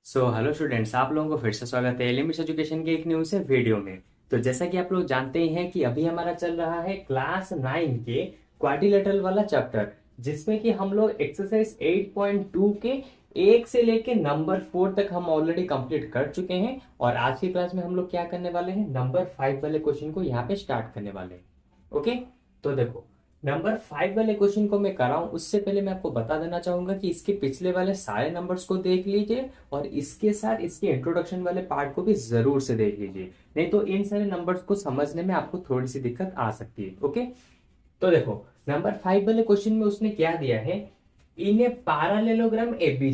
Hello students, आप लोगों को फिर से स्वागत है एलिमिट्स एजुकेशन के एक न्यू से वीडियो में। तो जैसा कि आप लोग जानते ही हैं कि अभी हमारा चल रहा है क्लास 9 के क्वाड्रिलेटरल वाला चैप्टर, जिसमें कि हम लोग एक्सरसाइज 8.2 के 1 से लेके नंबर 4 तक हम ऑलरेडी कंप्लीट कर चुके हैं। और आज की क्लास में हम लोग क्या करने वाले हैं, नंबर 5 वाले क्वेश्चन को यहाँ पे स्टार्ट करने वाले हैं। ओके, तो देखो नंबर 5 वाले क्वेश्चन को मैं कर रहा हूं, उससे पहले मैं आपको बता देना चाहूंगा कि इसके पिछले वाले सारे नंबर्स को देख लीजिए और इसके साथ इसके इंट्रोडक्शन वाले पार्ट को भी जरूर से देख लीजिए, नहीं तो इन सारे नंबर्स को समझने में आपको थोड़ी सी दिक्कत आ सकती है। ओके, तो देखो नंबर 5 वाले क्वेश्चन में उसने क्या दिया है, in a parallelogram A B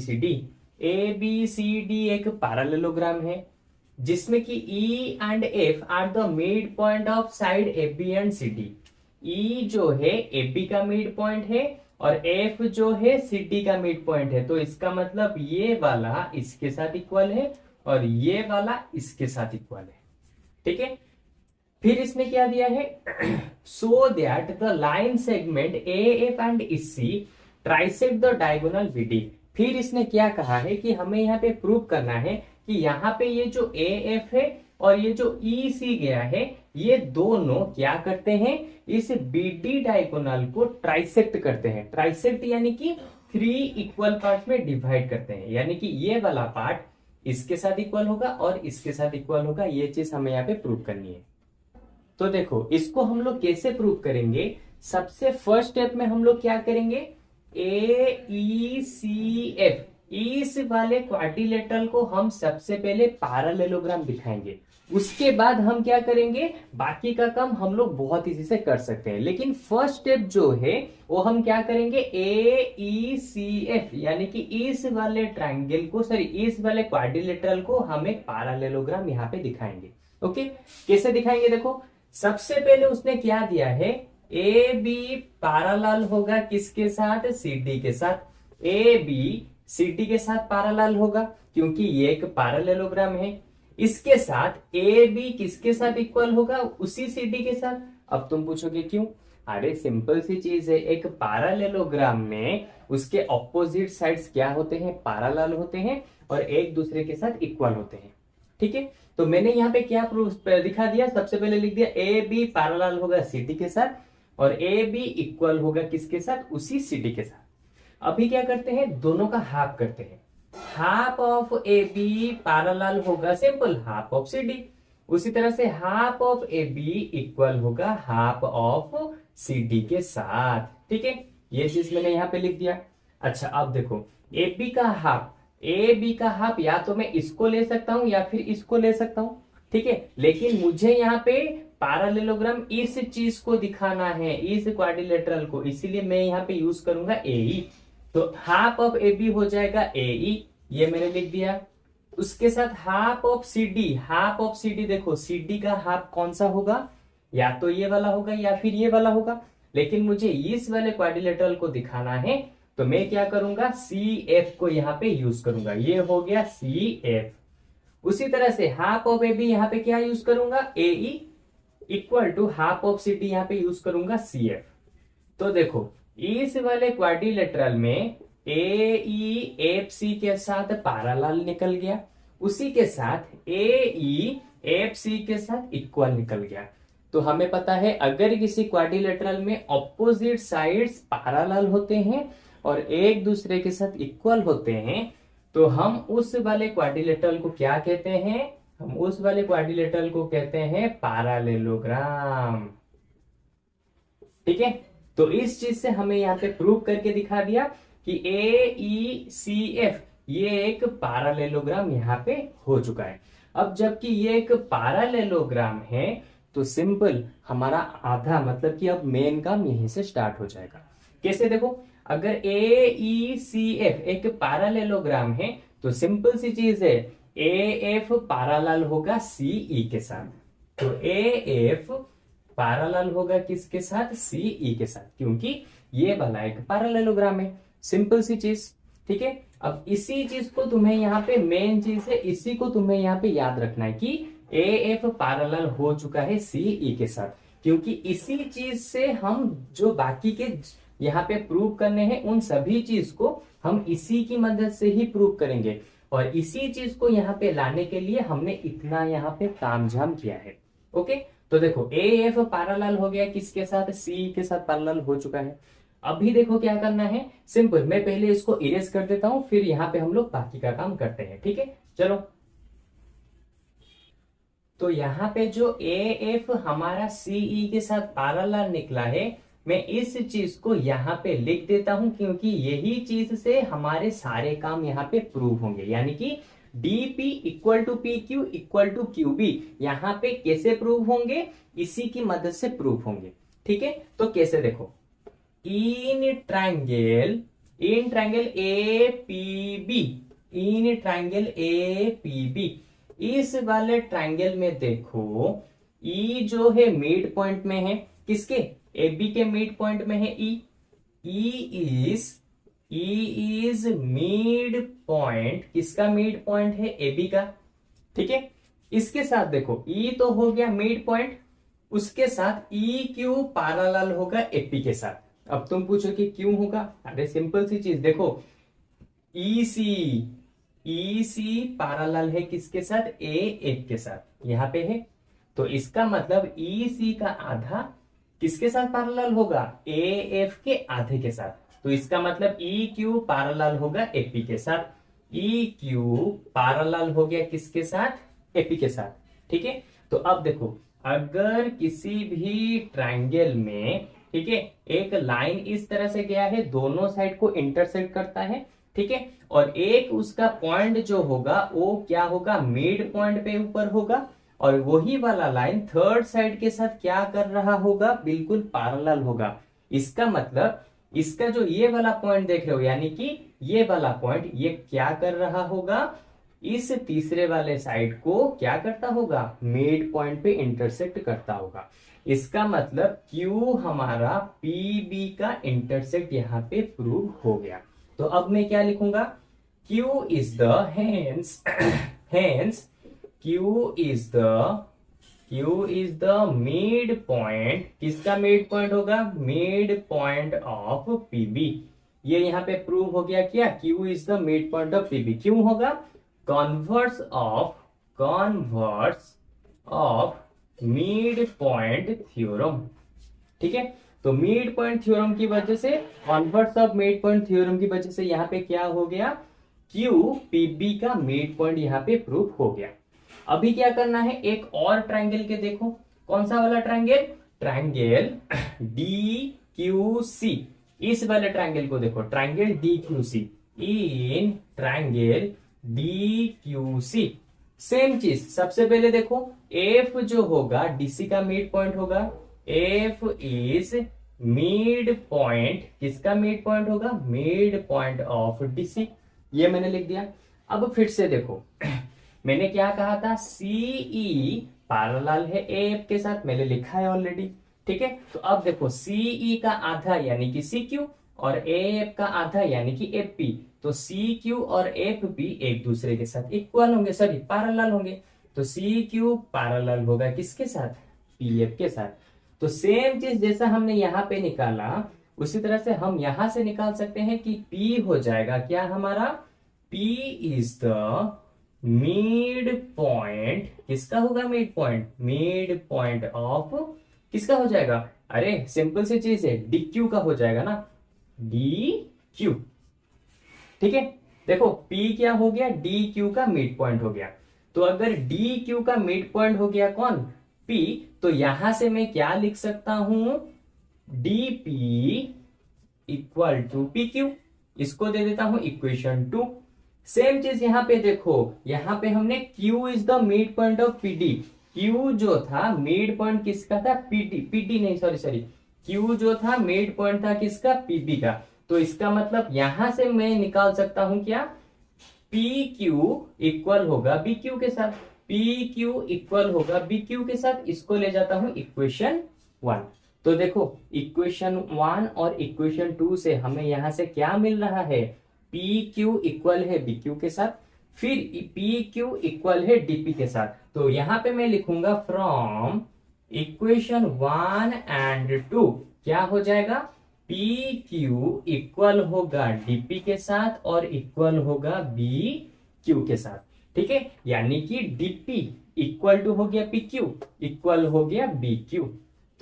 C D एक पैरेललोग्राम है जिसमें कि E and F are the mid point of side A B and C D. E जो है ए बी का मिड पॉइंट है और एफ जो है सी डी का मिड पॉइंट है। तो इसका मतलब ये वाला इसके साथ इक्वल है और ये वाला इसके साथ इक्वल है। ठीक है, फिर इसने क्या दिया है, so that the line segment A F and C trisect the diagonal BD. फिर इसने क्या कहा है कि हमें यहाँ पे प्रूव करना है कि यहाँ पे ये जो ए एफ है और ये जो ई सी गया है, ये दोनों क्या करते हैं, इस बीडी डायगोनल को ट्राइसेक्ट करते हैं। ट्राइसेक्ट यानी कि 3 इक्वल पार्ट्स में डिवाइड करते हैं, यानी कि ये वाला पार्ट इसके साथ इक्वल होगा और इसके साथ इक्वल होगा। ये चीज हमें यहाँ पे प्रूव करनी है। तो देखो इसको हम लोग कैसे प्रूव करेंगे, सबसे फर्स्ट स्टेप में हम लोग क्या करेंगे, ए ई सी एफ इस वाले क्वाड्रिलेटरल को हम सबसे पहले पैरेललोग्राम दिखाएंगे। उसके बाद हम क्या करेंगे, बाकी का काम हम लोग बहुत इजी से कर सकते हैं। लेकिन फर्स्ट स्टेप जो है वो हम क्या करेंगे, ए ई सी एफ यानी कि इस वाले ट्राइंगल को, सॉरी इस वाले क्वाड्रिलेटरल को हम एक पैरेललोग्राम यहाँ पे दिखाएंगे। ओके, कैसे दिखाएंगे, देखो सबसे पहले उसने क्या दिया है, ए बी पैरेलल होगा किसके साथ, सी डी के साथ। ए बी सी डी के साथ पैरेलल होगा क्योंकि ये एक पैरेललोग्राम है। इसके साथ ए बी किसके साथ इक्वल होगा, उसी सी डी के साथ। अब तुम पूछोगे क्यों, अरे सिंपल सी चीज है, एक पैरेललोग्राम में उसके ऑपोजिट साइड्स क्या होते हैं, पैरेलल होते हैं और एक दूसरे के साथ इक्वल होते हैं। ठीक है, तो मैंने यहाँ पे क्या प्रूफ दिखा दिया, सबसे पहले लिख दिया ए बी पैरेलल होगा सी डी के साथ और ए बी इक्वल होगा किसके साथ, उसी सी डी के साथ। अभी क्या करते हैं, दोनों का हाफ करते हैं। Half of A B parallel होगा simple half of C D, उसी तरह से half of A B equal होगा हाफ ऑफ सी डी के साथ। ठीक है, ये चीज मैंने यहाँ पे लिख दिया। अच्छा अब देखो ए बी का हाफ, ए बी का हाफ या तो मैं इसको ले सकता हूं या फिर इसको ले सकता हूं। ठीक है, लेकिन मुझे यहाँ पे पैरेललोग्राम इस चीज को दिखाना है, इस क्वाड्रिलेटरल को, इसीलिए मैं यहाँ पे यूज करूंगा ए ई। तो हाफ ऑफ ए बी हो जाएगा ए ई, ये मैंने लिख दिया। उसके साथ half of C D, half of C D देखो सी डी का हाफ कौन सा होगा, या तो ये वाला होगा या फिर ये वाला होगा, लेकिन मुझे इस वाले क्वाड्रिलेटरल को दिखाना है तो मैं क्या करूंगा, सी एफ को यहाँ पे यूज करूंगा, ये हो गया सी एफ। उसी तरह से हाफ ऑफ ए बी यहाँ पे क्या यूज करूंगा, A E equal to half of C D यहाँ पे यूज करूंगा सी एफ। तो देखो इस वाले क्वाड्रिलेटरल में ए ई एफ सी के साथ पैरेलल निकल गया, उसी के साथ ए ई एफ सी के साथ इक्वल निकल गया। तो हमें पता है अगर किसी क्वाड्रिलेटरल में ऑपोजिट साइड्स पैरेलल होते हैं और एक दूसरे के साथ इक्वल होते हैं तो हम उस वाले क्वाड्रिलेटरल को क्या कहते हैं, हम उस वाले क्वाड्रिलेटरल को कहते हैं पैरेललोग्राम। ठीक है, तो इस चीज से हमें यहाँ पे प्रूव करके दिखा दिया कि ए ई सी एफ ये एक पैरेललोग्राम यहाँ पे हो चुका है। अब जबकि ये एक पैरेललोग्राम है तो सिंपल हमारा आधा मतलब कि अब मेन काम यहीं से स्टार्ट हो जाएगा। कैसे, देखो अगर ए ई सी एफ एक पैरेललोग्राम है तो सिंपल सी चीज है, ए एफ पैरेलल होगा सी ई के साथ। तो ए एफ पैरेलल होगा किसके साथ, सी ई के साथ, क्योंकि ये वाला एक पैरेललोग्राम है। सिंपल सी चीज। ठीक है, अब इसी चीज को तुम्हें यहाँ पे मेन चीज है, इसी को तुम्हें यहाँ पे याद रखना है कि ए एफ पैरेलल हो चुका है सी ई के साथ, क्योंकि इसी चीज से हम जो बाकी के यहाँ पे प्रूव करने हैं उन सभी चीज को हम इसी की मदद से ही प्रूव करेंगे। और इसी चीज को यहाँ पे लाने के लिए हमने इतना यहाँ पे तामझाम किया है। ओके, तो देखो ए एफ पैरेलल हो गया किसके साथ, सी के साथ पैरेलल हो चुका है। अभी देखो क्या करना है, सिंपल, मैं पहले इसको इरेज कर देता हूं, फिर यहाँ पे हम लोग बाकी का काम करते हैं। ठीक है, चलो। तो यहाँ पे जो ए एफ हमारा सीई के साथ पैरेलल निकला है, मैं इस चीज को यहाँ पे लिख देता हूं, क्योंकि यही चीज से हमारे सारे काम यहाँ पे प्रूव होंगे। यानी कि dp equal to P Q equal to Q B यहाँ पे कैसे प्रूव होंगे, इसी की मदद से प्रूव होंगे। ठीक है, तो कैसे देखो, in triangle A P B, in triangle A P B, इस वाले ट्रायंगल में देखो ई जो है मिड पॉइंट में है, किसके, ए बी के मिड पॉइंट में है ई। ई इज मिड पॉइंट, किसका मिड पॉइंट है, ए बी का। ठीक है, इसके साथ देखो ई तो हो गया मिड पॉइंट, उसके साथ ई क्यू पैरेलल होगा एपी के साथ। अब तुम पूछो कि क्यों होगा, अरे सिंपल सी चीज देखो, ई सी पैरेलल है किसके साथ, ए एफ के साथ, यहाँ पे है। तो इसका मतलब ई सी का आधा किसके साथ पैरेलल होगा, ए एफ के आधे के साथ। तो इसका मतलब ई क्यू पैरेलल होगा एपी के साथ, ई क्यू पैरेलल हो गया किसके साथ, एपी के साथ। ठीक है, तो अब देखो, अगर किसी भी ट्रायंगल में, ठीक है, एक लाइन इस तरह से गया है, दोनों साइड को इंटरसेक्ट करता है, ठीक है, और एक उसका पॉइंट जो होगा वो क्या होगा, मिड पॉइंट पे ऊपर होगा, और वही वाला लाइन थर्ड साइड के साथ क्या कर रहा होगा, बिल्कुल पैरेलल होगा। इसका मतलब इसका जो ये वाला पॉइंट देख रहे हो, यानी कि ये वाला पॉइंट, ये क्या कर रहा होगा, इस तीसरे वाले साइड को क्या करता होगा, मिड पॉइंट पे इंटरसेक्ट करता होगा। इसका मतलब Q हमारा PB का इंटरसेक्ट यहाँ पे प्रूव हो गया। तो अब मैं क्या लिखूंगा, Q is the hence Q is the mid point, किसका मिड पॉइंट होगा, मिड पॉइंट ऑफ PB। ये यहाँ पे प्रूव हो गया क्या, Q is the mid point of PB। क्यों होगा, converse of mid point theorem. ठीक है, तो मिड पॉइंट थ्योरम की वजह से, converse of mid point theorem की वजह से यहाँ पे क्या हो गया, Q PB का मिड पॉइंट यहाँ पे प्रूव हो गया। अभी क्या करना है, एक और ट्रायंगल के देखो, कौन सा वाला ट्रायंगल, ट्रायंगल DQC। इस वाले ट्रायंगल को देखो, triangle DQC, in triangle DQC same चीज। सबसे पहले देखो, F जो होगा DC का मिड पॉइंट होगा, F इज मिड पॉइंट, किसका मिड पॉइंट होगा, मिड पॉइंट ऑफ DC। ये मैंने लिख दिया। अब फिर से देखो, मैंने क्या कहा था, CE पैरेलल है AF के साथ, मैंने लिखा है ऑलरेडी। ठीक है, तो अब देखो CE का आधा यानी कि CQ और AF का आधा यानी कि FP, तो CQ और FP एक दूसरे के साथ इक्वल होंगे, सॉरी पैरेलल होंगे। तो CQ पैरेलल होगा किसके साथ, PF के साथ। तो सेम चीज जैसा हमने यहाँ पे निकाला, उसी तरह से हम यहां से निकाल सकते हैं कि P हो जाएगा क्या हमारा, P is the mid point, किसका होगा mid point, mid point of, किसका हो जाएगा, अरे सिंपल सी चीज है, DQ का हो जाएगा ना, DQ। ठीक है, देखो P क्या हो गया, DQ का मिड पॉइंट हो गया। तो अगर DQ का मिड पॉइंट हो गया कौन, P, तो यहां से मैं क्या लिख सकता हूं, DP इक्वल टू PQ। इसको दे देता हूं इक्वेशन 2। सेम चीज यहां पे देखो, यहां पे हमने Q is the mid point of PD। Q जो था मिड पॉइंट किसका था, PD नहीं, सॉरी, Q जो था मिड पॉइंट था किसका, PB का। तो इसका मतलब यहां से मैं निकाल सकता हूं क्या, PQ इक्वल होगा BQ के साथ, PQ इक्वल होगा BQ के साथ। इसको ले जाता हूं इक्वेशन 1। तो देखो इक्वेशन 1 और इक्वेशन 2 से हमें यहां से क्या मिल रहा है, PQ इक्वल है BQ के साथ, फिर PQ इक्वल है DP के साथ। तो यहां पे मैं लिखूंगा फ्रॉम इक्वेशन 1 एंड 2 क्या हो जाएगा, PQ इक्वल होगा DP के साथ और इक्वल होगा क्यू के साथ, ठीक है। यानी कि डीपी इक्वल टू हो गया पी क्यू, इक्वल हो गया बी क्यू।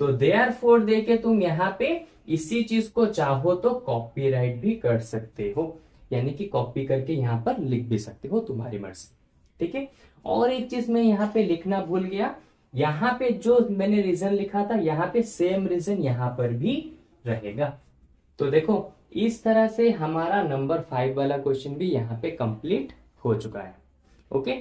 तो देयरफॉर देके तुम यहाँ पे इसी चीज को चाहो तो कॉपीराइट भी कर सकते हो, यानी कि कॉपी करके यहाँ पर लिख भी सकते हो, तुम्हारी मर्जी, ठीक है। और एक चीज मैं यहाँ पे लिखना भूल गया, यहाँ पे जो मैंने रीजन लिखा था यहाँ पे सेम रीजन यहाँ पर भी रहेगा। तो देखो इस तरह से हमारा नंबर 5 वाला क्वेश्चन भी यहाँ पे कंप्लीट हो चुका है। ओके,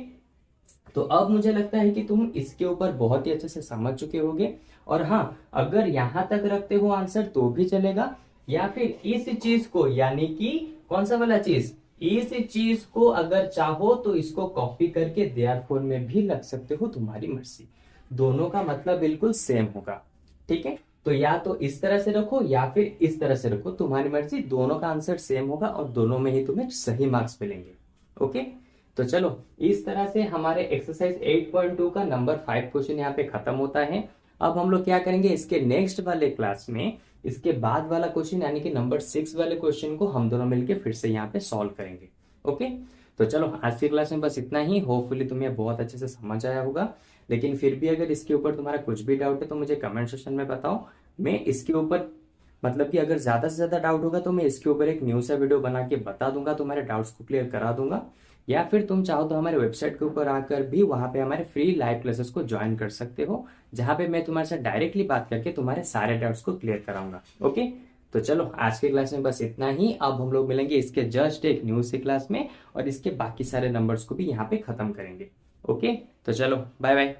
तो अब मुझे लगता है कि तुम इसके ऊपर बहुत ही अच्छे से समझ चुके होगे। और हाँ, अगर यहां तक रखते हो आंसर तो भी चलेगा, या फिर इस चीज को यानी कि कौन सा वाला चीज, इस चीज को अगर चाहो तो इसको कॉपी करके देयरफॉर में भी लग सकते हो, तुम्हारी मर्जी। दोनों का मतलब बिल्कुल सेम होगा, ठीक है। तो या तो इस तरह से रखो या फिर इस तरह से रखो, तुम्हारी मर्जी, दोनों का आंसर सेम होगा और दोनों में ही तुम्हें सही मार्क्स मिलेंगे। ओके, तो चलो इस तरह से हमारे एक्सरसाइज 8.2 का नंबर 5 क्वेश्चन यहाँ पे खत्म होता है। अब हम लोग क्या करेंगे, इसके नेक्स्ट वाले क्लास में इसके बाद वाला क्वेश्चन यानी कि नंबर 6 वाले क्वेश्चन को हम दोनों मिलकर फिर से यहाँ पे सॉल्व करेंगे। ओके, तो चलो आज की क्लास में बस इतना ही। होपफुली तुम्हें बहुत अच्छे से समझ आया होगा, लेकिन फिर भी अगर इसके ऊपर तुम्हारा कुछ भी डाउट है तो मुझे कमेंट सेक्शन में बताओ। मैं इसके ऊपर मतलब कि अगर ज्यादा से ज्यादा डाउट होगा तो मैं इसके ऊपर एक न्यू सा वीडियो बना के बता दूंगा, तुम्हारे डाउट्स को क्लियर करा दूंगा। या फिर तुम चाहो तो हमारे वेबसाइट के ऊपर आकर भी वहां पे हमारे फ्री लाइव क्लासेस को ज्वाइन कर सकते हो, जहां पे मैं तुम्हारे साथ डायरेक्टली बात करके तुम्हारे सारे डाउट्स को क्लियर कराऊंगा। ओके, तो चलो आज के क्लास में बस इतना ही। अब हम लोग मिलेंगे इसके जस्ट एक न्यू सी क्लास में और इसके बाकी सारे नंबर्स को भी यहाँ पे खत्म करेंगे। ओके, तो चलो बाय बाय।